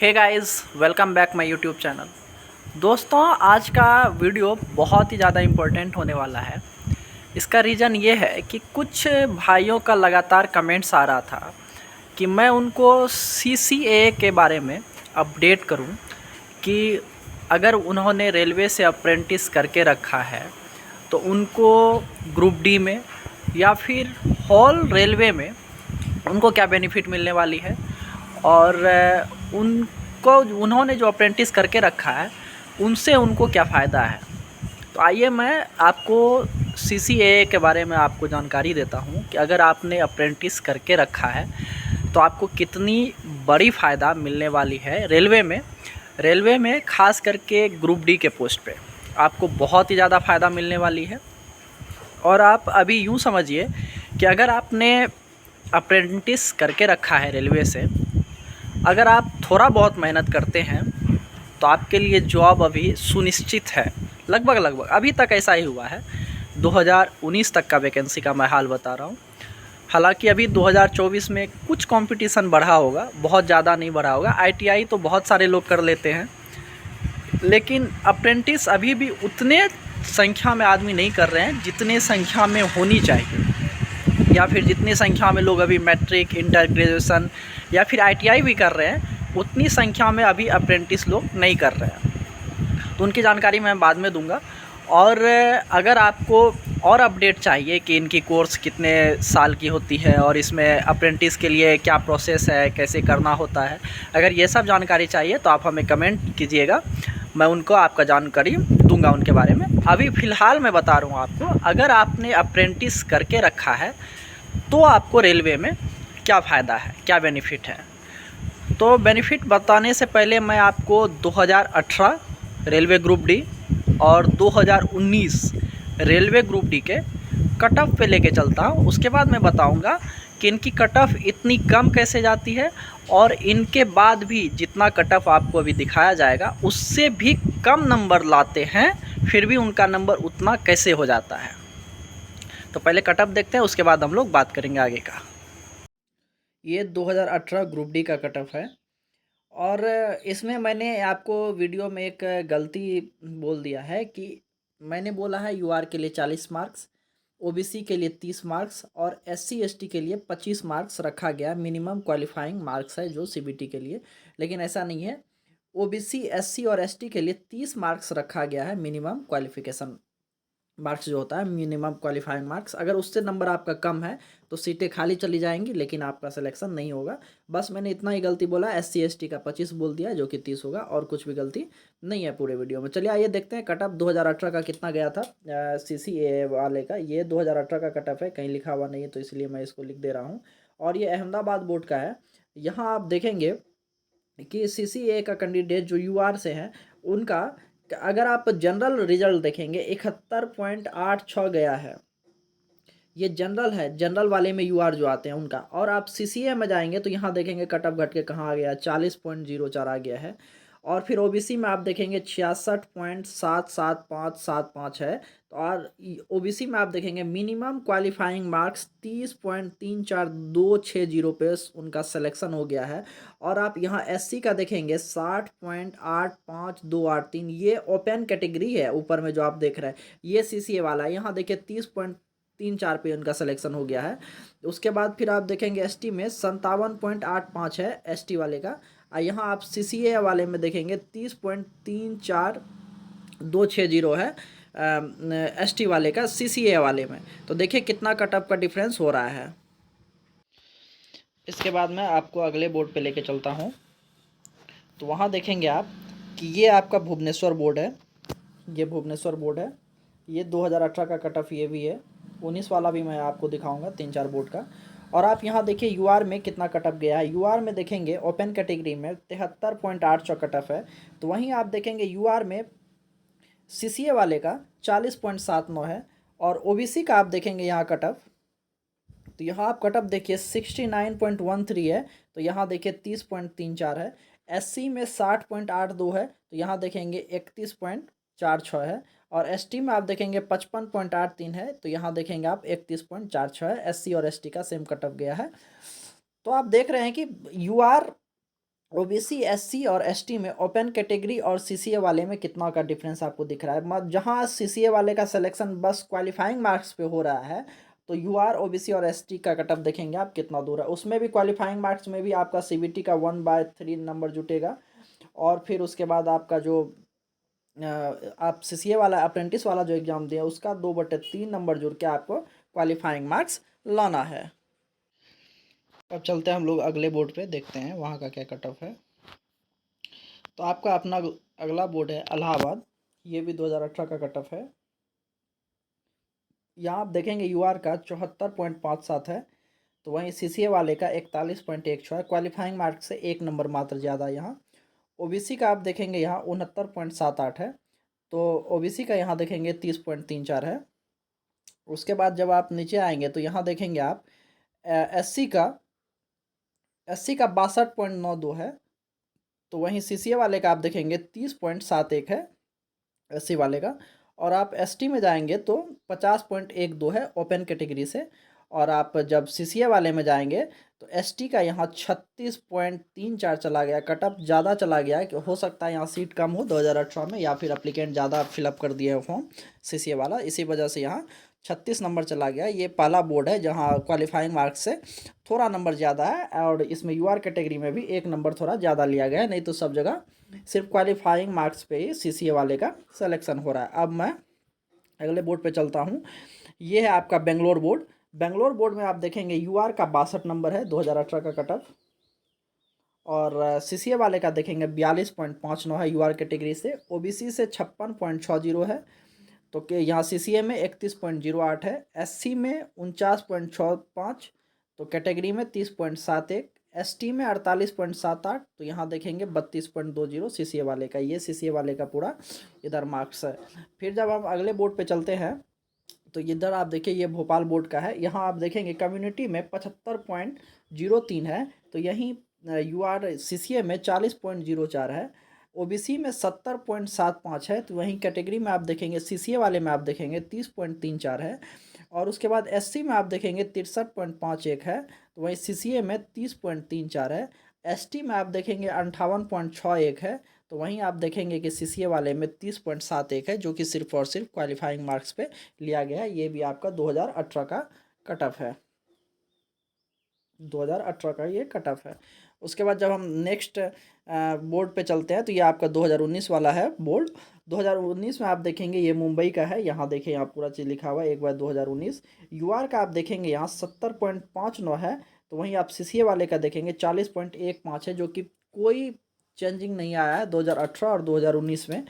Hey guys, welcome back my YouTube channel. दोस्तों, आज का वीडियो बहुत ही ज़्यादा इम्पोर्टेंट होने वाला है। इसका रीज़न ये है कि कुछ भाइयों का लगातार कमेंट्स आ रहा था कि मैं उनको सीसीए के बारे में अपडेट करूं कि अगर उन्होंने रेलवे से अप्रेंटिस करके रखा है तो उनको ग्रुप डी में या फिर होल रेलवे में उनको क्या बेनिफिट मिलने वाली है, और उनको उन्होंने जो अप्रेंटिस करके रखा है उनसे उनको क्या फ़ायदा है। तो आइए मैं आपको सीसीए के बारे में आपको जानकारी देता हूँ कि अगर आपने अप्रेंटिस करके रखा है तो आपको कितनी बड़ी फ़ायदा मिलने वाली है रेलवे में ख़ास करके ग्रुप डी के पोस्ट पे आपको बहुत ही ज़्यादा फ़ायदा मिलने वाली है। और आप अभी यूँ समझिए कि अगर आपने अप्रेंटिस करके रखा है रेलवे से, अगर आप थोड़ा बहुत मेहनत करते हैं तो आपके लिए जॉब अभी सुनिश्चित है। लगभग अभी तक ऐसा ही हुआ है। 2019 तक का वैकेंसी का मैं हाल बता रहा हूँ। हालांकि अभी 2024 में कुछ कंपटीशन बढ़ा होगा, बहुत ज़्यादा नहीं बढ़ा होगा। आईटीआई तो बहुत सारे लोग कर लेते हैं, लेकिन अप्रेंटिस अभी भी उतने संख्या में आदमी नहीं कर रहे हैं जितने संख्या में होनी चाहिए, या फिर जितनी संख्या में लोग अभी मैट्रिक, इंटर, ग्रेजुएशन या फिर आईटीआई भी कर रहे हैं, उतनी संख्या में अभी अप्रेंटिस लोग नहीं कर रहे हैं। तो उनकी जानकारी मैं बाद में दूंगा। और अगर आपको और अपडेट चाहिए कि इनकी कोर्स कितने साल की होती है और इसमें अप्रेंटिस के लिए क्या प्रोसेस है, कैसे करना होता है, अगर ये सब जानकारी चाहिए तो आप हमें कमेंट कीजिएगा, मैं उनको आपका जानकारी दूंगा उनके बारे में। अभी फ़िलहाल मैं बता रहा हूँ आपको, अगर आपने अप्रेंटिस करके रखा है तो आपको रेलवे में क्या फ़ायदा है, क्या बेनिफिट है। तो बेनिफिट बताने से पहले मैं आपको 2018 रेलवे ग्रुप डी और 2019 रेलवे ग्रुप डी के कट ऑफ पे लेके चलता हूँ। उसके बाद मैं बताऊंगा कि इनकी कट ऑफ इतनी कम कैसे जाती है, और इनके बाद भी जितना कट ऑफ आपको अभी दिखाया जाएगा उससे भी कम नंबर लाते हैं, फिर भी उनका नंबर उतना कैसे हो जाता है। तो पहले कट ऑफ देखते हैं, उसके बाद हम लोग बात करेंगे आगे का। ये 2018 ग्रुप डी का कट ऑफ है, और इसमें मैंने आपको वीडियो में एक गलती बोल दिया है कि मैंने बोला है यूआर के लिए 40 मार्क्स, ओबीसी के लिए 30 मार्क्स और एससी एसटी के लिए 25 मार्क्स रखा गया। मिनिमम क्वालिफाइंग मार्क्स है जो सीबीटी के लिए, लेकिन ऐसा नहीं है। ओबीसी, एससी और एसटी के लिए 30 मार्क्स रखा गया है मिनिमम क्वालिफिकेशन मार्क्स जो होता है, मिनिमम क्वालिफाइंग मार्क्स। अगर उससे नंबर आपका कम है तो सीटें खाली चली जाएंगी, लेकिन आपका सिलेक्शन नहीं होगा। बस मैंने इतना ही गलती बोला, एससी एसटी का 25 बोल दिया जो कि 30 होगा, और कुछ भी गलती नहीं है पूरे वीडियो में। चलिए आइए देखते हैं कट ऑफ 2018 का कितना गया था सीसीए वाले का। ये 2018 का कट ऑफ है, कहीं लिखा हुआ नहीं है तो इसलिए मैं इसको लिख दे रहा हूँ। और ये अहमदाबाद बोर्ड का है। यहाँ आप देखेंगे कि सीसीए का कैंडिडेट जो यूआर से हैं उनका, अगर आप जनरल रिजल्ट देखेंगे 71.86 गया है। ये जनरल है, जनरल वाले में यूआर जो आते हैं उनका। और आप सीसीए में जाएंगे तो यहाँ देखेंगे कट ऑफ घट के कहाँ आ गया, 40.04 आ गया है। और फिर ओबीसी में आप देखेंगे 66.77575 है। तो और ओबीसी में आप देखेंगे मिनिमम क्वालिफाइंग मार्क्स 30.34260 पे उनका सिलेक्शन हो गया है। और आप यहाँ एससी का देखेंगे 60.85283, ये ओपन कैटेगरी है। ऊपर में जो आप देख रहे हैं ये सीसीए वाला है, यहाँ देखिए 30.34 पे उनका सिलेक्शन हो गया है। उसके बाद फिर आप देखेंगे एसटी में 57.85 है एसटी वाले का। यहाँ आप सीसीए वाले में देखेंगे 30.34260 है एसटी वाले का सीसीए वाले में। तो देखिए कितना कट ऑफ का डिफरेंस हो रहा है। इसके बाद मैं आपको अगले बोर्ड पे लेके चलता हूँ। तो वहाँ देखेंगे आप कि ये आपका भुवनेश्वर बोर्ड है, ये भुवनेश्वर बोर्ड है। ये 2018 का कट ऑफ ये भी है, 19 वाला भी मैं आपको दिखाऊंगा 3-4 बोर्ड का। और आप यहाँ देखिए यूआर में कितना कट ऑफ गया है। यूआर में देखेंगे ओपन कैटेगरी में 73.8 कट ऑफ है। तो वहीं आप देखेंगे यूआर में सीसीए वाले का 40.79 है। और ओबीसी का आप देखेंगे यहाँ कट ऑफ, तो यहाँ आप कट ऑफ देखिए 69.13 है। तो यहाँ देखिए 30.34 है। एससी में 60.82 है, तो यहाँ देखेंगे 31.46 है। और एसटी में आप देखेंगे 55.83 है, तो यहाँ देखेंगे आप 31.46 है। एससी और एसटी का सेम कट ऑफ गया है। तो आप देख रहे हैं कि यूआर ओबीसी, एससी और एसटी में ओपन कैटेगरी और सीसीए वाले में कितना का डिफरेंस आपको दिख रहा है? जहाँ सीसीए वाले का सिलेक्शन बस क्वालिफाइंग मार्क्स पे हो रहा है, तो यूआर, ओबीसी और एसटी का कट ऑफ देखेंगे आप कितना दूर है। उसमें भी क्वालिफाइंग मार्क्स में भी आपका सीबीटी का 1/3 नंबर जुटेगा, और फिर उसके बाद आपका जो आप सीसीए वाला अप्रेंटिस वाला जो एग्ज़ाम दिया उसका 2/3 नंबर जुड़ के आपको क्वालिफाइंग मार्क्स लाना है। अब चलते हैं हम लोग अगले बोर्ड पे, देखते हैं वहाँ का क्या कट ऑफ है। तो आपका अपना अगला बोर्ड है इलाहाबाद, ये भी 2018 का कट ऑफ है। यहाँ आप देखेंगे यूआर का 74.57 है, तो वहीं सीसीए वाले का 41.16 है, क्वालिफाइंग मार्क्स से 1 नंबर मात्र ज़्यादा यहाँ। ओबीसी का आप देखेंगे यहाँ 69.78 है, तो ओबीसी का यहाँ देखेंगे 30.34 है। उसके बाद जब आप नीचे आएंगे तो यहाँ देखेंगे आप एससी का 62.92 है, तो वहीं सीसीए वाले का आप देखेंगे 30.71 है एससी वाले का। और आप एसटी में जाएंगे तो 50.12 है ओपन कैटेगरी से। और आप जब सीसीए वाले में जाएंगे तो एसटी का यहाँ 36.34 चला गया, कटअप ज़्यादा चला गया है कि हो सकता है यहाँ सीट कम हो 2018 में, या फिर अप्लीकेंट ज़्यादा फिलअप कर दिए हो फॉर्म सीसीए वाला, इसी वजह से यहाँ 36 नंबर चला गया। ये पहला बोर्ड है जहाँ क्वालिफाइंग मार्क्स से थोड़ा नंबर ज़्यादा है, और इसमें यूआर कैटेगरी में भी 1 नंबर थोड़ा ज़्यादा लिया गया है, नहीं तो सब जगह सिर्फ क्वालिफाइंग मार्क्स पे ही सीसीए वाले का सिलेक्शन हो रहा है। अब मैं अगले बोर्ड पे चलता हूँ, ये है आपका बेंगलोर बोर्ड। बेंगलोर बोर्ड में आप देखेंगे यूआर का 62 नंबर है 2018 का कट ऑफ, और सीसीए वाले का देखेंगे 42.59 है यूआर कैटेगरी से। ओबीसी से 56.60 है, तो कि यहाँ सीसीए में 31.08 है, एससी में 49.65, तो कैटेगरी में 30.71, एसटी में 48.78, तो यहाँ देखेंगे 32.20 सीसीए वाले का। ये सीसीए वाले का पूरा इधर मार्क्स है। फिर जब हम अगले बोर्ड पे चलते हैं तो इधर आप देखिए ये भोपाल बोर्ड का है। यहाँ आप देखेंगे कम्युनिटी में 75.03 है, तो यहीं यूआर सीसीए में 40.04 है, ओबीसी में 70.75 है, तो वहीं कैटेगरी में आप देखेंगे सीसीए वाले में आप देखेंगे 30.34 है, और उसके बाद एससी में आप देखेंगे 63.51 है, तो वहीं सीसीए में 30.34 है। एसटी में आप देखेंगे 58.61 है, तो वहीं आप देखेंगे कि सीसीए वाले में 30.71 है, जो कि सिर्फ और सिर्फ क्वालिफाइंग मार्क्स पे लिया गया है। ये भी आपका 2018 का कट ऑफ है, 2018 का ये कट ऑफ है। उसके बाद जब हम नेक्स्ट बोर्ड पे चलते हैं तो ये आपका 2019 वाला है बोर्ड। 2019 में आप देखेंगे ये मुंबई का है, यहाँ देखिए यहाँ पूरा चीज़ लिखा हुआ है एक बार 2019। यूआर का आप देखेंगे यहाँ 70.59 है, तो वहीं आप सीसीए वाले का देखेंगे 40.15 है, जो कि कोई चेंजिंग नहीं आया है 2018 और 2019 में।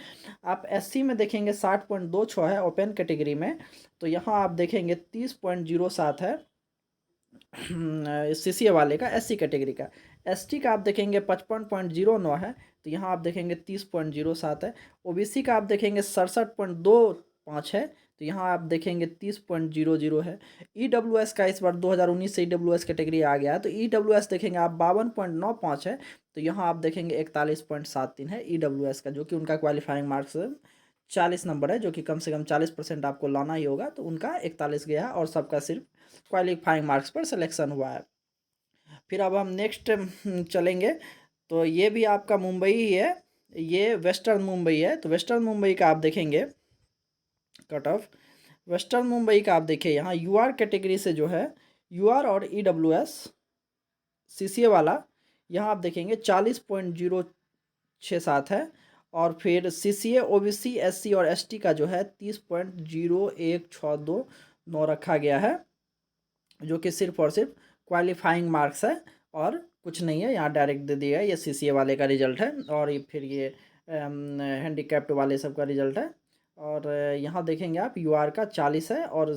आप एससी में देखेंगे 60.26 है ओपन कैटेगरी में, तो यहाँ आप देखेंगे 30.07 है सीसीए वाले का एससी कैटेगरी का। एसटी का आप देखेंगे 55.09 है, तो यहाँ आप देखेंगे 30.07 है। ओबीसी का आप देखेंगे 67.25 है, तो यहाँ आप देखेंगे 30.00 है। ईडब्ल्यूएस का इस बार 2019 से ईडब्ल्यूएस कैटेगरी आ गया है, तो ईडब्ल्यूएस देखेंगे आप 52.95 है, तो यहाँ आप देखेंगे 41.73 है ईडब्ल्यूएस का, जो कि उनका क्वालिफाइंग मार्क्स 40 नंबर है, जो कि कम से कम 40% आपको लाना ही होगा, तो उनका 41 गया है और सबका सिर्फ क्वालिफाइंग मार्क्स पर सिलेक्शन हुआ है। फिर अब हम नेक्स्ट चलेंगे, तो ये भी आपका मुंबई ही है, ये वेस्टर्न मुंबई है। तो वेस्टर्न मुंबई का आप देखेंगे कट ऑफ, वेस्टर्न मुंबई का आप देखिए यहाँ यूआर कैटेगरी से जो है यूआर और ईडब्ल्यूएस सीसीए वाला, यहाँ आप देखेंगे 40.067 है, और फिर सीसीए ओबीसी एससी और एसटी का जो है 30.0162 रखा गया है, जो कि सिर्फ और सिर्फ क्वालिफाइंग मार्क्स है और कुछ नहीं है। यहाँ डायरेक्ट दे दिया है, ये सीसीए वाले का रिजल्ट है, और ये फिर ये हैंडीकैप्ड वाले सब का रिजल्ट है। और यहाँ देखेंगे आप यूआर का 40 है, और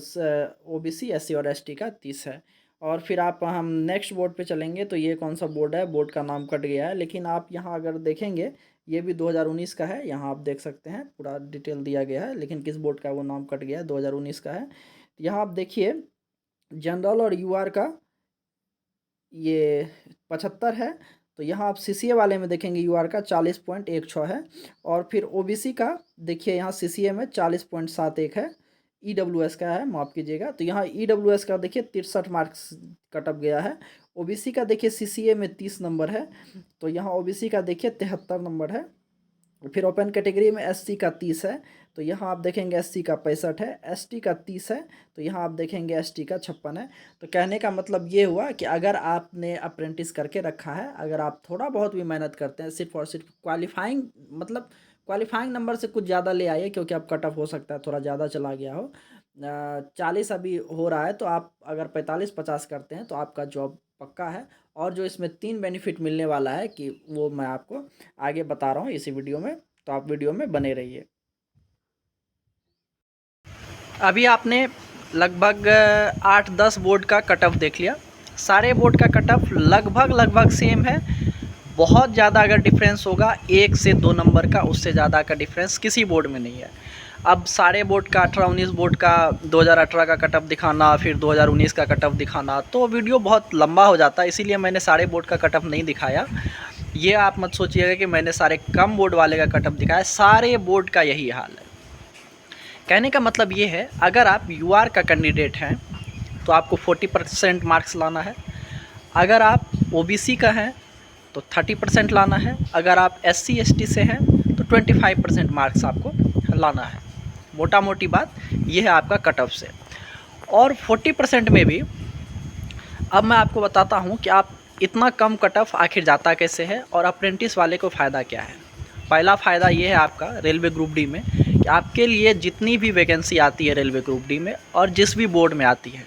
ओबीसी एससी और एसटी का 30 है। और फिर आप हम नेक्स्ट बोर्ड पे चलेंगे, तो ये कौन सा बोर्ड है, बोर्ड का नाम कट गया है, लेकिन आप यहाँ अगर देखेंगे ये भी 2019 का है, यहाँ आप देख सकते हैं पूरा डिटेल दिया गया है, लेकिन किस बोर्ड का वो नाम कट गया है 2019 का है। यहाँ आप देखिए जनरल और यूआर का ये 75 है, तो यहाँ आप सीसीए वाले में देखेंगे यूआर का 40.16 है, और फिर ओबीसी का देखिए यहाँ सीसीए में 40.71 है, ईडब्ल्यूएस का है माफ़ कीजिएगा, तो यहाँ ईडब्ल्यूएस का देखिए 63 मार्क्स कट ऑफ गया है। ओबीसी का देखिए सीसीए में 30 नंबर है, तो यहाँ ओबीसी का देखिए 73 नंबर है। फिर ओपन कैटेगरी में एससी का 30 है, तो यहाँ आप देखेंगे एससी का 65 है, एसटी का 30 है, तो यहाँ आप देखेंगे एसटी का 56 है। तो कहने का मतलब ये हुआ कि अगर आपने अप्रेंटिस करके रखा है, अगर आप थोड़ा बहुत भी मेहनत करते हैं, सिर्फ और सिर्फ क्वालिफाइंग मतलब क्वालिफाइंग नंबर से कुछ ज़्यादा ले आइए, क्योंकि अब कट ऑफ हो सकता है थोड़ा ज़्यादा चला गया हो। 40 अभी हो रहा है, तो आप अगर 45-50 करते हैं तो आपका जॉब पक्का है। और जो इसमें 3 बेनिफिट मिलने वाला है कि वो मैं आपको आगे बता रहा हूँ इसी वीडियो में, तो आप वीडियो में बने रहिए। अभी आपने लगभग 8-10 बोर्ड का कट ऑफ देख लिया। सारे बोर्ड का कट ऑफ लगभग सेम है। बहुत ज़्यादा अगर डिफरेंस होगा 1 से 2 नंबर का, उससे ज़्यादा का डिफरेंस किसी बोर्ड में नहीं है। अब सारे बोर्ड का 18-19 बोर्ड का 2018 का कट ऑफ दिखाना, फिर 2019 का कट ऑफ दिखाना, तो वीडियो बहुत लंबा हो जाता है, इसीलिए मैंने सारे बोर्ड का कट ऑफ नहीं दिखाया। ये आप मत सोचिएगा कि मैंने सारे कम बोर्ड वाले का कट ऑफ दिखाया, सारे बोर्ड का यही हाल है। कहने का मतलब ये है, अगर आप यूआर का कैंडिडेट हैं तो आपको 40% मार्क्स लाना है, अगर आप ओबीसी का हैं तो 30% लाना है, अगर आप एससी एसटी से हैं तो 25% मार्क्स आपको लाना है। मोटा मोटी बात यह है आपका कट ऑफ से। और 40% में भी अब मैं आपको बताता हूं कि आप इतना कम कट ऑफ आखिर जाता कैसे है और अप्रेंटिस वाले को फ़ायदा क्या है। पहला फ़ायदा ये है आपका रेलवे ग्रुप डी में कि आपके लिए जितनी भी वैकेंसी आती है रेलवे ग्रुप डी में और जिस भी बोर्ड में आती है,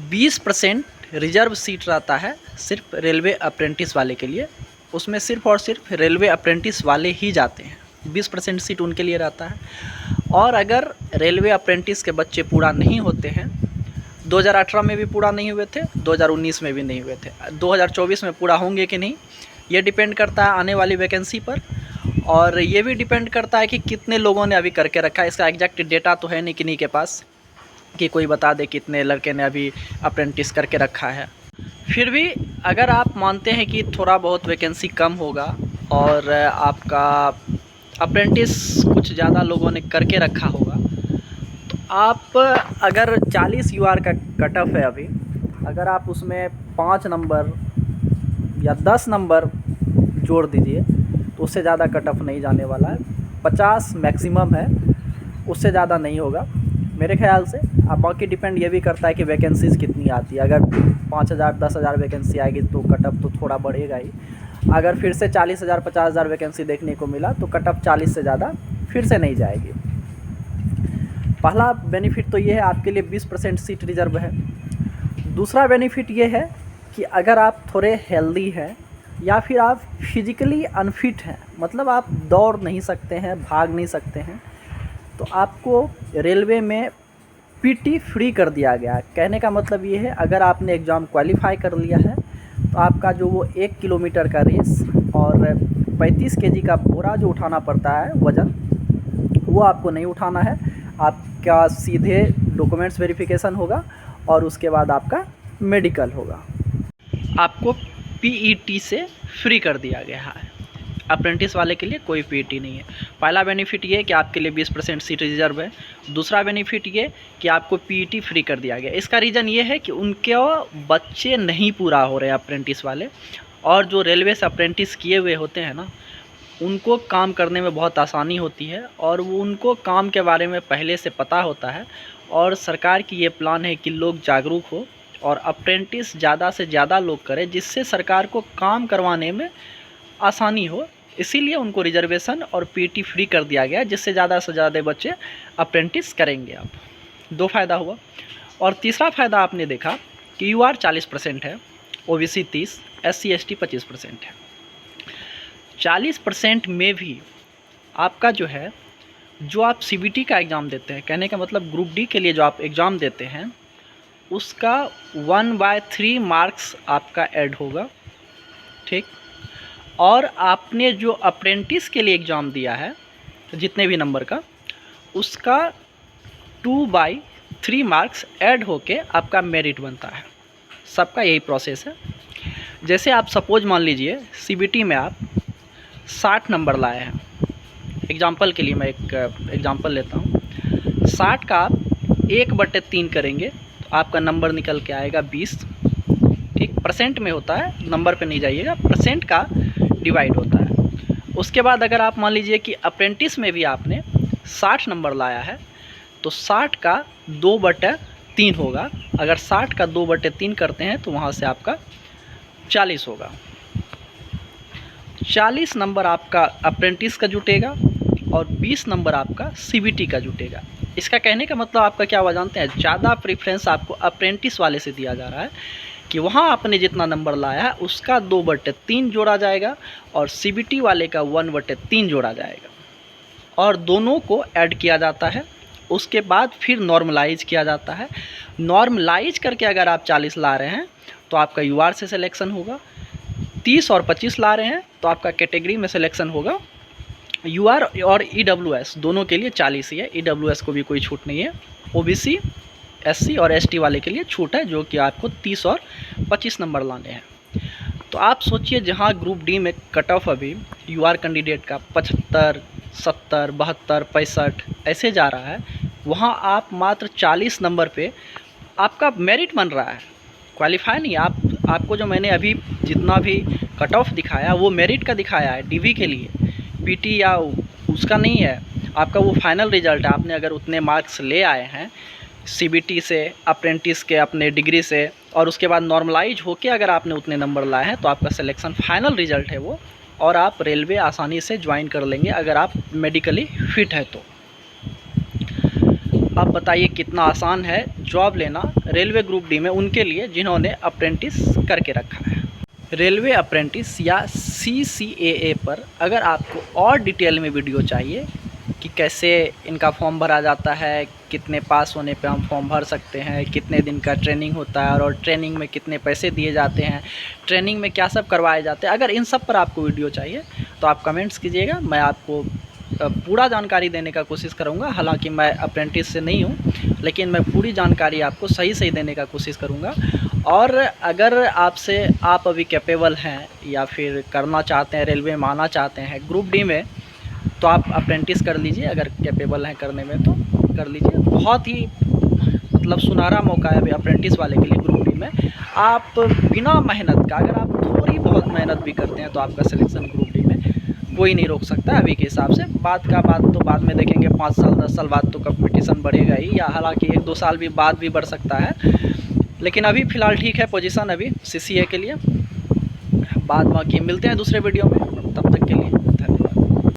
20% रिजर्व सीट रहता है सिर्फ रेलवे अप्रेंटिस वाले के लिए। उसमें सिर्फ और सिर्फ रेलवे अप्रेंटिस वाले ही जाते हैं, 20% सीट उनके लिए रहता है। और अगर रेलवे अप्रेंटिस के बच्चे पूरा नहीं होते हैं, 2018 में भी पूरा नहीं हुए थे, 2019 में भी नहीं हुए थे, 2024 में पूरा होंगे कि नहीं, ये डिपेंड करता है आने वाली वैकेंसी पर। और ये भी डिपेंड करता है कि कितने लोगों ने अभी करके रखा है। इसका एग्जैक्ट डेटा तो है नहीं किन्हीं के पास कि कोई बता दे कितने लड़के ने अभी अप्रेंटिस करके रखा है। फिर भी अगर आप मानते हैं कि थोड़ा बहुत वैकेंसी कम होगा और आपका अप्रेंटिस कुछ ज़्यादा लोगों ने करके रखा होगा, तो आप अगर 40 यूआर का कट ऑफ है अभी, अगर आप उसमें 5 नंबर या 10 नंबर जोड़ दीजिए तो उससे ज़्यादा कट ऑफ नहीं जाने वाला है। 50 मैक्सिमम है, उससे ज़्यादा नहीं होगा मेरे ख्याल से। अब बाकी डिपेंड ये भी करता है कि वैकेंसीज़ कितनी आती है। अगर 5000 10,000 वैकेंसी आएगी तो कट ऑफ तो थोड़ा बढ़ेगा ही। अगर फिर से 40,000 50,000 वैकेंसी देखने को मिला तो कट ऑफ 40 से ज़्यादा फिर से नहीं जाएगी। पहला बेनिफिट तो ये है आपके लिए 20% सीट रिजर्व है। दूसरा बेनिफिट ये है कि अगर आप थोड़े हेल्दी हैं या फिर आप फिजिकली अनफिट हैं, मतलब आप दौड़ नहीं सकते हैं, भाग नहीं सकते हैं, तो आपको रेलवे में पीटी फ्री कर दिया गया है। कहने का मतलब ये है, अगर आपने एग्ज़ाम क्वालिफाई कर लिया है तो आपका जो वो 1 किलोमीटर का रेस और 35 केजी का बोरा जो उठाना पड़ता है वज़न, वो आपको नहीं उठाना है। आपका सीधे डॉक्यूमेंट्स वेरिफिकेशन होगा और उसके बाद आपका मेडिकल होगा। आपको पीईटी से फ्री कर दिया गया है। अप्रेंटिस वाले के लिए कोई पीईटी नहीं है। पहला बेनिफिट ये है कि आपके लिए 20% सीट रिजर्व है। दूसरा बेनिफिट ये कि आपको पीईटी फ्री कर दिया गया। इसका रीज़न ये है कि उनके बच्चे नहीं पूरा हो रहे अप्रेंटिस वाले, और जो रेलवे से अप्रेंटिस किए हुए होते हैं ना, उनको काम करने में बहुत आसानी होती है और वो उनको काम के बारे में पहले से पता होता है। और सरकार की ये प्लान है कि लोग जागरूक हो और अप्रेंटिस ज़्यादा से ज़्यादा लोग करें, जिससे सरकार को काम करवाने में आसानी हो। इसीलिए उनको रिजर्वेशन और पीटी फ्री कर दिया गया, जिससे ज़्यादा से ज़्यादा बच्चे अप्रेंटिस करेंगे। अब 2 फ़ायदा हुआ। और तीसरा फ़ायदा आपने देखा कि यूआर 40% है, ओबीसी 30, एससी एसटी 25% है। 40% में भी आपका जो है, जो आप सीबीटी का एग्ज़ाम देते हैं, कहने का मतलब ग्रुप डी के लिए जो आप एग्ज़ाम देते हैं, उसका 1/3 मार्क्स आपका ऐड होगा, ठीक। और आपने जो अप्रेंटिस के लिए एग्ज़ाम दिया है जितने भी नंबर का, उसका 2/3 मार्क्स ऐड होके आपका मेरिट बनता है। सबका यही प्रोसेस है। जैसे आप सपोज मान लीजिए सीबीटी में आप 60 नंबर लाए हैं, एग्जाम्पल के लिए मैं एक एग्जाम्पल लेता हूँ। 60 का आप 1/3 करेंगे तो आपका नंबर निकल के आएगा 20, ठीक। ठीक, परसेंट में होता है, नंबर पे नहीं जाइएगा, परसेंट का डिवाइड होता है। उसके बाद अगर आप मान लीजिए कि अप्रेंटिस में भी आपने 60 नंबर लाया है तो 60 का 2/3 होगा। अगर 60 का 2/3 करते हैं तो वहाँ से आपका 40 होगा। 40 नंबर आपका अप्रेंटिस का जुटेगा और 20 नंबर आपका सीबीटी का जुटेगा। इसका कहने का मतलब आपका क्या हुआ जानते हैं, ज़्यादा प्रेफरेंस आपको अप्रेंटिस वाले से दिया जा रहा है कि वहाँ आपने जितना नंबर लाया है उसका 2/3 जोड़ा जाएगा और सीबीटी वाले का 1/3 जोड़ा जाएगा और दोनों को ऐड किया जाता है। उसके बाद फिर नॉर्मलाइज किया जाता है। नॉर्मलाइज करके अगर आप 40 ला रहे हैं तो आपका यूआर से सिलेक्शन होगा, 30 और 25 ला रहे हैं तो आपका कैटेगरी में सिलेक्शन होगा। यूआर और ईडब्ल्यूएस दोनों के लिए 40 ही है, ईडब्ल्यूएस को भी कोई छूट नहीं है। ओबीसी, एससी और एसटी वाले के लिए छूट है जो कि आपको 30 और 25 नंबर लाने हैं। तो आप सोचिए जहां ग्रुप डी में कट ऑफ अभी यूआर कैंडिडेट का 75, 70, 72, 65 ऐसे जा रहा है, वहां आप मात्र 40 नंबर पे आपका मेरिट बन रहा है, क्वालिफाई नहीं। आपको जो मैंने अभी जितना भी कट ऑफ दिखाया वो मेरिट का दिखाया है डीवी के लिए, पीटी या उसका नहीं है। आपका वो फाइनल रिजल्ट है। आपने अगर उतने मार्क्स ले आए हैं सीबीटी से, अप्रेंटिस के अपने डिग्री से और उसके बाद नॉर्मलाइज होके अगर आपने उतने नंबर लाए हैं तो आपका सिलेक्शन फाइनल रिजल्ट है वो, और आप रेलवे आसानी से ज्वाइन कर लेंगे अगर आप मेडिकली फिट है तो। अब बताइए कितना आसान है जॉब लेना रेलवे ग्रुप डी में उनके लिए जिन्होंने अप्रेंटिस करके रखा है। रेलवे अप्रेंटिस या CCAA पर अगर आपको और डिटेल में वीडियो चाहिए कि कैसे इनका फॉर्म भरा जाता है, कितने पास होने पे हम फॉर्म भर सकते हैं, कितने दिन का ट्रेनिंग होता है और ट्रेनिंग में कितने पैसे दिए जाते हैं, ट्रेनिंग में क्या सब करवाए जाते हैं, अगर इन सब पर आपको वीडियो चाहिए तो आप कमेंट्स कीजिएगा। मैं आपको पूरा जानकारी देने का कोशिश करूंगा। हालांकि मैं अप्रेंटिस से नहीं हूं, लेकिन मैं पूरी जानकारी आपको सही देने का कोशिश करूंगा। और अगर आप अभी कैपेबल हैं या फिर करना चाहते हैं, रेलवे में आना चाहते हैं ग्रुप डी में, तो आप अप्रेंटिस कर लीजिए। अगर कैपेबल हैं करने में तो कर लीजिए। बहुत ही मतलब सुनहरा मौका है अभी अप्रेंटिस वाले के लिए ग्रुप डी में। आप बिना मेहनत का, अगर आप थोड़ी बहुत मेहनत भी करते हैं तो आपका सिलेक्शन ग्रुप डी में कोई नहीं रोक सकता अभी के हिसाब से। बात तो बाद में देखेंगे, 5 साल 10 साल बाद तो कंपटीशन बढ़ेगा ही, या हालांकि 1-2 साल भी बाद भी बढ़ सकता है। लेकिन अभी फ़िलहाल ठीक है पोजीशन अभी CCA के लिए। बाद बाकी मिलते हैं दूसरे वीडियो में, तब तक के लिए।